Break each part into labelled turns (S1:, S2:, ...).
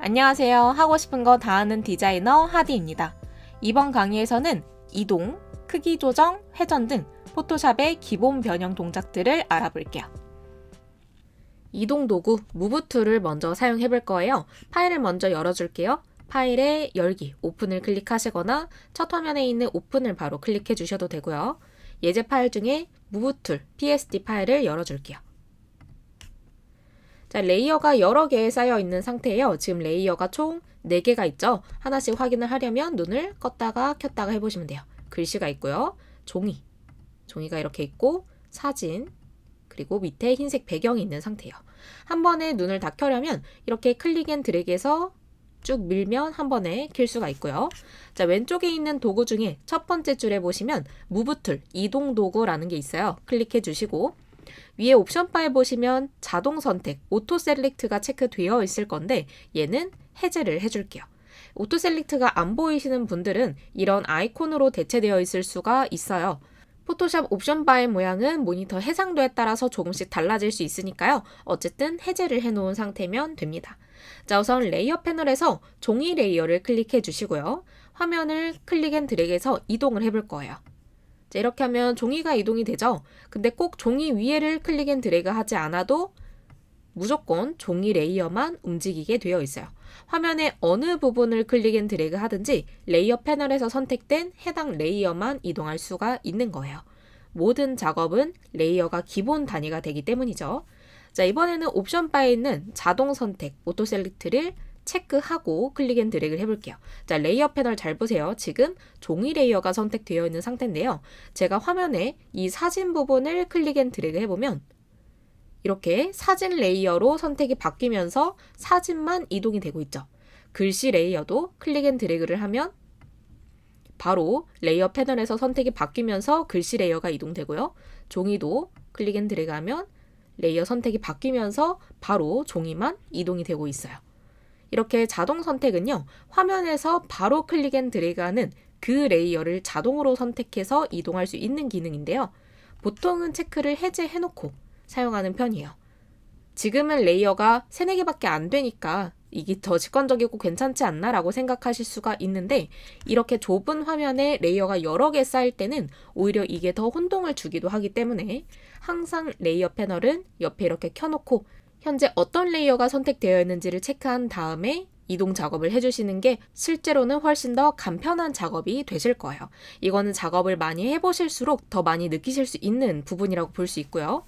S1: 안녕하세요. 하고 싶은 거 다 하는 디자이너 하디입니다. 이번 강의에서는 이동, 크기 조정, 회전 등 포토샵의 기본 변형 동작들을 알아볼게요. 이동 도구 무브 툴을 먼저 사용해 볼 거예요. 파일을 먼저 열어줄게요. 파일에 열기, 오픈을 클릭하시거나 첫 화면에 있는 오픈을 바로 클릭해 주셔도 되고요. 예제 파일 중에 무브 툴, PSD 파일을 열어줄게요. 자, 레이어가 여러 개 쌓여 있는 상태예요. 지금 레이어가 총 4개가 있죠. 하나씩 확인을 하려면 눈을 껐다가 켰다가 해보시면 돼요. 글씨가 있고요. 종이가 이렇게 있고 사진, 그리고 밑에 흰색 배경이 있는 상태예요. 한 번에 눈을 다 켜려면 이렇게 클릭 앤 드래그해서 쭉 밀면 한 번에 킬 수가 있고요. 자, 왼쪽에 있는 도구 중에 첫 번째 줄에 보시면 무브 툴, 이동 도구라는 게 있어요. 클릭해 주시고 위에 옵션 바에 보시면 자동 선택, 오토 셀렉트가 체크되어 있을 건데 얘는 해제를 해줄게요. 오토 셀렉트가 안 보이시는 분들은 이런 아이콘으로 대체되어 있을 수가 있어요. 포토샵 옵션 바의 모양은 모니터 해상도에 따라서 조금씩 달라질 수 있으니까요. 어쨌든 해제를 해놓은 상태면 됩니다. 자, 우선 레이어 패널에서 종이 레이어를 클릭해 주시고요. 화면을 클릭 앤 드래그해서 이동을 해볼 거예요. 자, 이렇게 하면 종이가 이동이 되죠. 근데 꼭 종이 위에를 클릭 앤 드래그 하지 않아도 무조건 종이 레이어만 움직이게 되어 있어요. 화면의 어느 부분을 클릭 앤 드래그 하든지 레이어 패널에서 선택된 해당 레이어만 이동할 수가 있는 거예요. 모든 작업은 레이어가 기본 단위가 되기 때문이죠. 자, 이번에는 옵션 바에 있는 자동 선택, 오토 셀렉트를 체크하고 클릭 앤 드래그를 해볼게요. 자, 레이어 패널 잘 보세요. 지금 종이 레이어가 선택되어 있는 상태인데요. 제가 화면에 이 사진 부분을 클릭 앤 드래그 해보면 이렇게 사진 레이어로 선택이 바뀌면서 사진만 이동이 되고 있죠. 글씨 레이어도 클릭 앤 드래그를 하면 바로 레이어 패널에서 선택이 바뀌면서 글씨 레이어가 이동되고요. 종이도 클릭 앤 드래그 하면 레이어 선택이 바뀌면서 바로 종이만 이동이 되고 있어요. 이렇게 자동 선택은요, 화면에서 바로 클릭 앤 드래그하는 그 레이어를 자동으로 선택해서 이동할 수 있는 기능인데요. 보통은 체크를 해제해놓고 사용하는 편이에요. 지금은 레이어가 3, 4개밖에 안 되니까 이게 더 직관적이고 괜찮지 않나 라고 생각하실 수가 있는데 이렇게 좁은 화면에 레이어가 여러 개 쌓일 때는 오히려 이게 더 혼동을 주기도 하기 때문에 항상 레이어 패널은 옆에 이렇게 켜놓고 현재 어떤 레이어가 선택되어 있는지를 체크한 다음에 이동 작업을 해주시는 게 실제로는 훨씬 더 간편한 작업이 되실 거예요. 이거는 작업을 많이 해보실수록 더 많이 느끼실 수 있는 부분이라고 볼 수 있고요.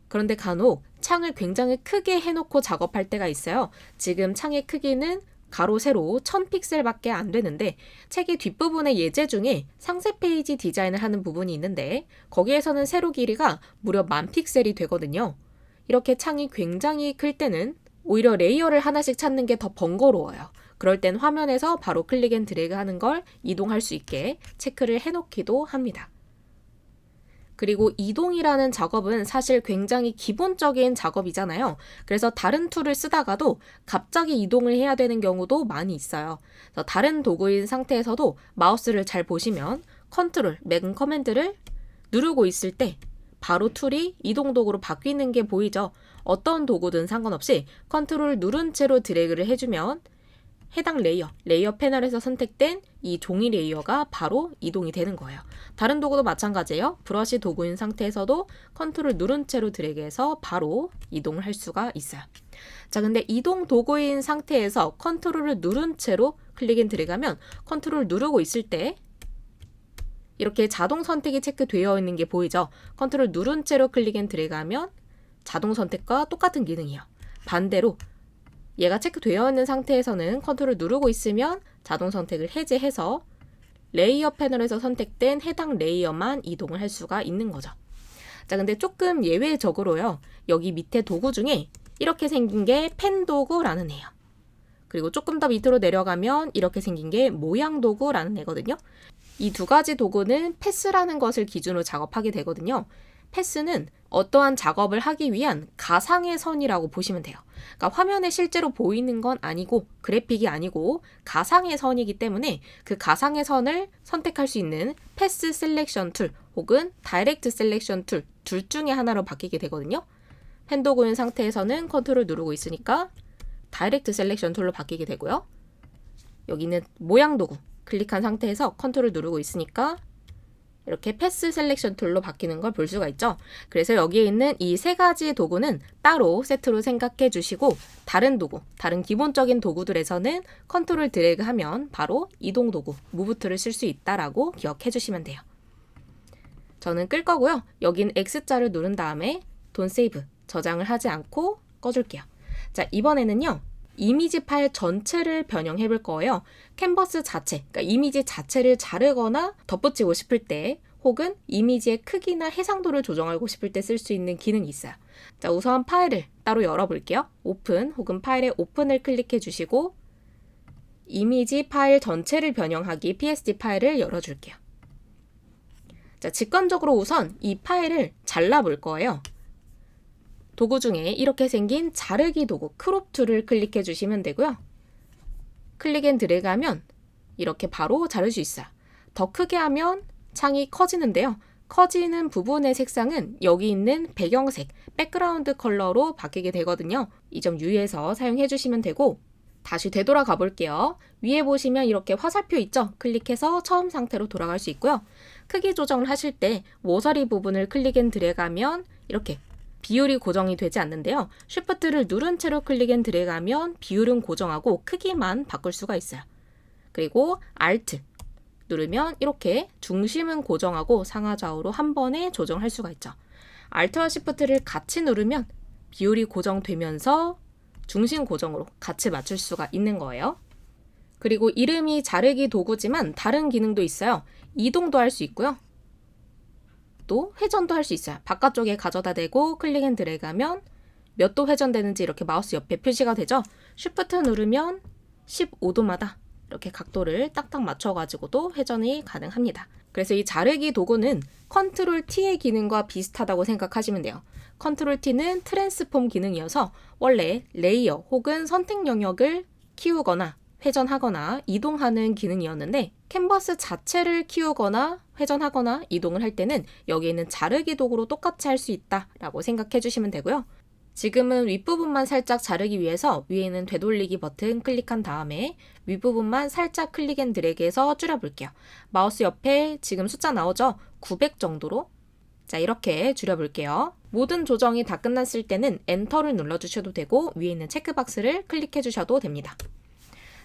S1: 그런데 간혹 창을 굉장히 크게 해놓고 작업할 때가 있어요. 지금 창의 크기는 가로 세로 1000픽셀밖에 안 되는데 책의 뒷부분의 예제 중에 상세 페이지 디자인을 하는 부분이 있는데 거기에서는 세로 길이가 무려 10,000픽셀이 되거든요. 이렇게 창이 굉장히 클 때는 오히려 레이어를 하나씩 찾는 게 더 번거로워요. 그럴 땐 화면에서 바로 클릭 앤 드래그 하는 걸 이동할 수 있게 체크를 해놓기도 합니다. 그리고 이동이라는 작업은 사실 굉장히 기본적인 작업이잖아요. 그래서 다른 툴을 쓰다가도 갑자기 이동을 해야 되는 경우도 많이 있어요. 그래서 다른 도구인 상태에서도 마우스를 잘 보시면 컨트롤, 맥은 커맨드를 누르고 있을 때 바로 툴이 이동 도구로 바뀌는 게 보이죠? 어떤 도구든 상관없이 컨트롤 누른 채로 드래그를 해주면 해당 레이어 패널에서 선택된 이 종이 레이어가 바로 이동이 되는 거예요. 다른 도구도 마찬가지예요. 브러쉬 도구인 상태에서도 컨트롤 누른 채로 드래그해서 바로 이동을 할 수가 있어요. 자, 근데 이동 도구인 상태에서 컨트롤을 누른 채로 클릭 앤 드래그하면 컨트롤 누르고 있을 때 이렇게 자동 선택이 체크되어 있는 게 보이죠? 컨트롤 누른 채로 클릭 앤 드래그하면 자동 선택과 똑같은 기능이에요. 반대로 얘가 체크되어 있는 상태에서는 컨트롤 누르고 있으면 자동 선택을 해제해서 레이어 패널에서 선택된 해당 레이어만 이동을 할 수가 있는 거죠. 자, 근데 조금 예외적으로요. 여기 밑에 도구 중에 이렇게 생긴 게 펜 도구라는 애예요. 그리고 조금 더 밑으로 내려가면 이렇게 생긴 게 모양 도구라는 애거든요. 이 두 가지 도구는 패스라는 것을 기준으로 작업하게 되거든요. 패스는 어떠한 작업을 하기 위한 가상의 선이라고 보시면 돼요. 그러니까 화면에 실제로 보이는 건 아니고 그래픽이 아니고 가상의 선이기 때문에 그 가상의 선을 선택할 수 있는 패스 셀렉션 툴 혹은 다이렉트 셀렉션 툴 둘 중에 하나로 바뀌게 되거든요. 펜 도구인 상태에서는 컨트롤 누르고 있으니까 다이렉트 셀렉션 툴로 바뀌게 되고요. 여기는 모양 도구 클릭한 상태에서 컨트롤 누르고 있으니까 이렇게 패스 셀렉션 툴로 바뀌는 걸 볼 수가 있죠. 그래서 여기에 있는 이 세 가지 도구는 따로 세트로 생각해 주시고 다른 도구, 다른 기본적인 도구들에서는 컨트롤 드래그 하면 바로 이동 도구, 무브 툴을 쓸 수 있다라고 기억해 주시면 돼요. 저는 끌 거고요. 여긴 X자를 누른 다음에 돈 세이브, 저장을 하지 않고 꺼줄게요. 자, 이번에는요. 이미지 파일 전체를 변형해 볼 거예요. 캔버스 자체, 그러니까 이미지 자체를 자르거나 덧붙이고 싶을 때 혹은 이미지의 크기나 해상도를 조정하고 싶을 때 쓸 수 있는 기능이 있어요. 자, 우선 파일을 따로 열어볼게요. 오픈 혹은 파일의 오픈을 클릭해 주시고 이미지 파일 전체를 변형하기 PSD 파일을 열어줄게요. 자, 직관적으로 우선 이 파일을 잘라볼 거예요. 도구 중에 이렇게 생긴 자르기 도구 크롭 툴을 클릭해 주시면 되고요. 클릭 앤 드래그 하면 이렇게 바로 자를 수 있어요. 더 크게 하면 창이 커지는데요. 커지는 부분의 색상은 여기 있는 배경색, 백그라운드 컬러로 바뀌게 되거든요. 이 점 유의해서 사용해 주시면 되고 다시 되돌아가 볼게요. 위에 보시면 이렇게 화살표 있죠? 클릭해서 처음 상태로 돌아갈 수 있고요. 크기 조정을 하실 때 모서리 부분을 클릭 앤 드래그 하면 이렇게 비율이 고정이 되지 않는데요. 쉬프트를 누른 채로 클릭 앤 드래그 하면 비율은 고정하고 크기만 바꿀 수가 있어요. 그리고 Alt 누르면 이렇게 중심은 고정하고 상하좌우로 한 번에 조정할 수가 있죠. Alt와 Shift를 같이 누르면 비율이 고정되면서 중심 고정으로 같이 맞출 수가 있는 거예요. 그리고 이름이 자르기 도구지만 다른 기능도 있어요. 이동도 할 수 있고요. 또 회전도 할 수 있어요. 바깥쪽에 가져다 대고 클릭 앤 드래그 하면 몇 도 회전되는지 이렇게 마우스 옆에 표시가 되죠. 쉬프트 누르면 15도마다 이렇게 각도를 딱딱 맞춰가지고도 회전이 가능합니다. 그래서 이 자르기 도구는 컨트롤 T의 기능과 비슷하다고 생각하시면 돼요. 컨트롤 T는 트랜스폼 기능이어서 원래 레이어 혹은 선택 영역을 키우거나 회전하거나 이동하는 기능이었는데 캔버스 자체를 키우거나 회전하거나 이동을 할 때는 여기에 있는 자르기 도구로 똑같이 할 수 있다라고 생각해 주시면 되고요. 지금은 윗부분만 살짝 자르기 위해서 위에 있는 되돌리기 버튼 클릭한 다음에 윗부분만 살짝 클릭 앤 드래그해서 줄여볼게요. 마우스 옆에 지금 숫자 나오죠? 900 정도로. 자, 이렇게 줄여볼게요. 모든 조정이 다 끝났을 때는 엔터를 눌러주셔도 되고 위에 있는 체크박스를 클릭해 주셔도 됩니다.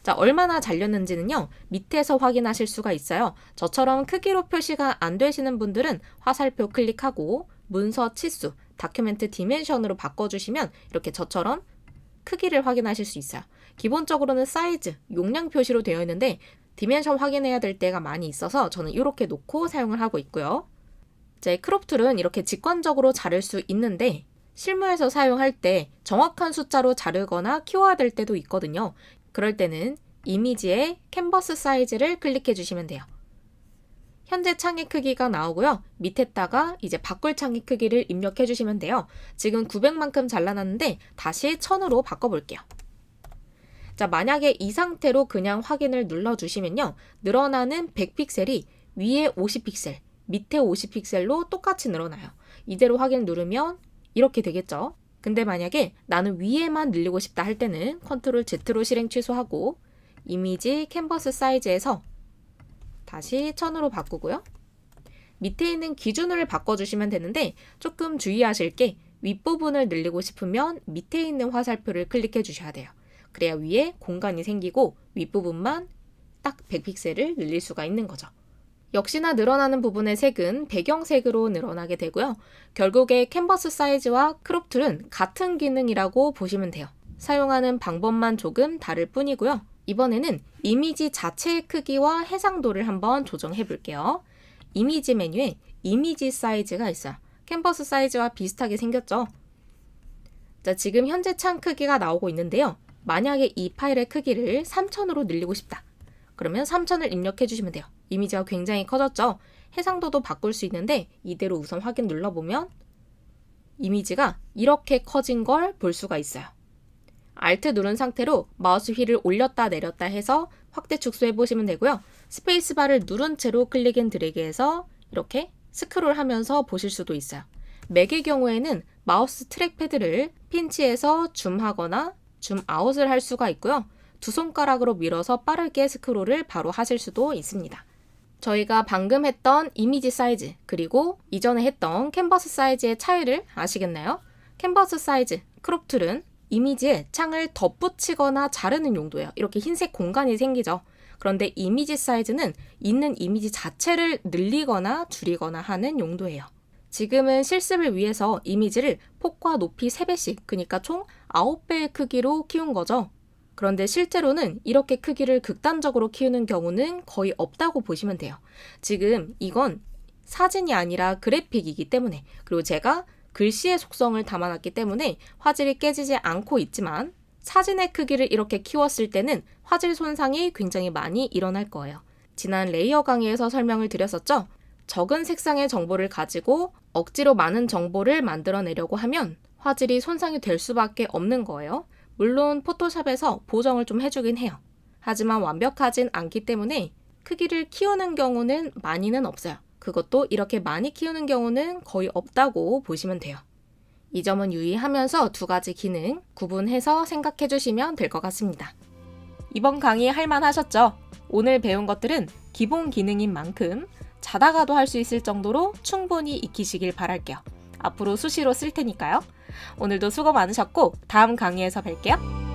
S1: 자, 얼마나 잘렸는지는요. 밑에서 확인하실 수가 있어요. 저처럼 크기로 표시가 안 되시는 분들은 화살표 클릭하고 문서 치수, 다큐멘트 디멘션으로 바꿔주시면 이렇게 저처럼 크기를 확인하실 수 있어요. 기본적으로는 사이즈, 용량 표시로 되어 있는데 디멘션 확인해야 될 때가 많이 있어서 저는 이렇게 놓고 사용을 하고 있고요. 제 크롭 툴은 이렇게 직관적으로 자를 수 있는데 실무에서 사용할 때 정확한 숫자로 자르거나 키워야 될 때도 있거든요. 그럴 때는 이미지의 캔버스 사이즈를 클릭해 주시면 돼요. 현재 창의 크기가 나오고요. 밑에다가 이제 바꿀 창의 크기를 입력해 주시면 돼요. 지금 900만큼 잘라놨는데 다시 1000으로 바꿔볼게요. 자, 만약에 이 상태로 그냥 확인을 눌러주시면요. 늘어나는 100픽셀이 위에 50픽셀, 밑에 50픽셀로 똑같이 늘어나요. 이대로 확인 누르면 이렇게 되겠죠. 근데 만약에 나는 위에만 늘리고 싶다 할 때는 컨트롤 Z로 실행 취소하고 이미지 캔버스 사이즈에서 다시 1000으로 바꾸고요. 밑에 있는 기준을 바꿔주시면 되는데 조금 주의하실 게 윗부분을 늘리고 싶으면 밑에 있는 화살표를 클릭해 주셔야 돼요. 그래야 위에 공간이 생기고 윗부분만 딱 100픽셀을 늘릴 수가 있는 거죠. 역시나 늘어나는 부분의 색은 배경색으로 늘어나게 되고요. 결국에 캔버스 사이즈와 크롭 툴은 같은 기능이라고 보시면 돼요. 사용하는 방법만 조금 다를 뿐이고요. 이번에는 이미지 자체의 크기와 해상도를 한번 조정해 볼게요. 이미지 메뉴에 이미지 사이즈가 있어요. 캔버스 사이즈와 비슷하게 생겼죠? 자, 지금 현재 창 크기가 나오고 있는데요. 만약에 이 파일의 크기를 3000으로 늘리고 싶다. 그러면 3000을 입력해 주시면 돼요. 이미지가 굉장히 커졌죠? 해상도도 바꿀 수 있는데 이대로 우선 확인 눌러보면 이미지가 이렇게 커진 걸 볼 수가 있어요. Alt 누른 상태로 마우스 휠을 올렸다 내렸다 해서 확대 축소해 보시면 되고요. 스페이스바를 누른 채로 클릭 앤 드래그해서 이렇게 스크롤 하면서 보실 수도 있어요. 맥의 경우에는 마우스 트랙패드를 핀치해서 줌하거나 줌 아웃을 할 수가 있고요. 두 손가락으로 밀어서 빠르게 스크롤을 바로 하실 수도 있습니다. 저희가 방금 했던 이미지 사이즈 그리고 이전에 했던 캔버스 사이즈의 차이를 아시겠나요? 캔버스 사이즈, 크롭 툴은 이미지에 창을 덧붙이거나 자르는 용도예요. 이렇게 흰색 공간이 생기죠. 그런데 이미지 사이즈는 있는 이미지 자체를 늘리거나 줄이거나 하는 용도예요. 지금은 실습을 위해서 이미지를 폭과 높이 3배씩, 그러니까 총 9배의 크기로 키운 거죠. 그런데 실제로는 이렇게 크기를 극단적으로 키우는 경우는 거의 없다고 보시면 돼요. 지금 이건 사진이 아니라 그래픽이기 때문에, 그리고 제가 글씨의 속성을 담아놨기 때문에 화질이 깨지지 않고 있지만 사진의 크기를 이렇게 키웠을 때는 화질 손상이 굉장히 많이 일어날 거예요. 지난 레이어 강의에서 설명을 드렸었죠? 적은 색상의 정보를 가지고 억지로 많은 정보를 만들어내려고 하면 화질이 손상이 될 수밖에 없는 거예요. 물론 포토샵에서 보정을 좀 해주긴 해요. 하지만 완벽하진 않기 때문에 크기를 키우는 경우는 많이는 없어요. 그것도 이렇게 많이 키우는 경우는 거의 없다고 보시면 돼요. 이 점은 유의하면서 두 가지 기능 구분해서 생각해 주시면 될 것 같습니다. 이번 강의 할만하셨죠? 오늘 배운 것들은 기본 기능인 만큼 자다가도 할 수 있을 정도로 충분히 익히시길 바랄게요. 앞으로 수시로 쓸 테니까요. 오늘도 수고 많으셨고 다음 강의에서 뵐게요.